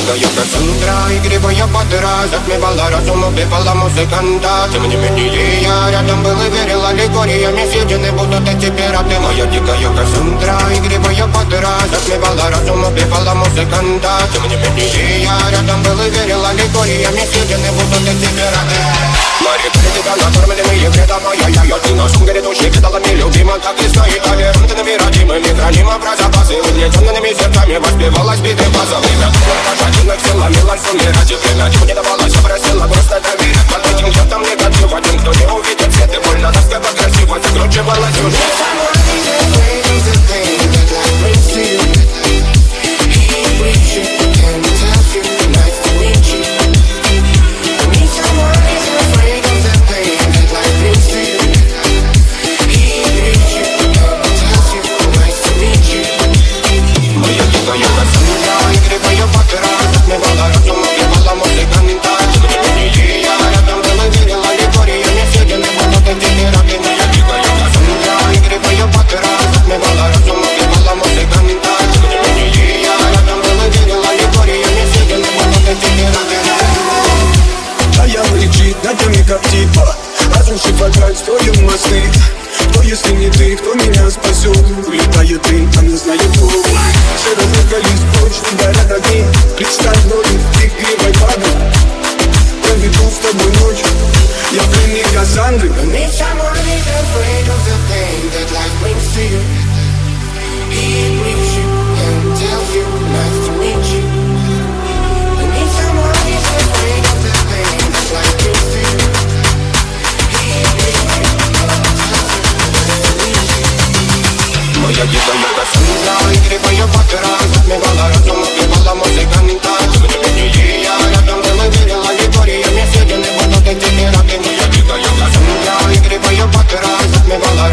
дикая Кассандра, игривая подра, затмевала разум, убивала музыканта. Тем не менее я рядом был и верил аллегориями, съедены будут эти пираты. Моя дикая Кассандра, игривая подра, затмевала разум, убивала музыканта. Тем не менее я рядом был и верил аллегориями, съедены будут эти пираты. Мари, тебя накормленные предавая я ты нашим грядущим кидалами любима, как и стоит толерантными, родимыми, хранима про запасы. Угнетенными сердцами воспевалась биты база. Время пожадинок села, милан суммирать. И время чего не давалось, просила просто доверять. Под этим чертом негатив, один, кто не увидит свет. И больно тоскливо красиво закручивала сюжет. Как типа, разрушив опять строим мосты. Кто, если не ты, кто меня спасет? Улетает дым, она знает кто. Все разыгрались прочь, горят огни. Представь ночью, ты игривой падай. Проведу с тобой ночь, я пленник Кассандры. Need someone who's afraid of the pain that life brings to you. He brings you and tells you nice to meet you. I need someone who's afraid of the pain that life brings to you. Моя дикая Кассандра, игривая подра, затмевала разум, убивала музыканта. Тем не менее я рядом был и верил аллегориями, съедены будут эти пираты. Моя дикая Кассандра, игривая подра, затмевала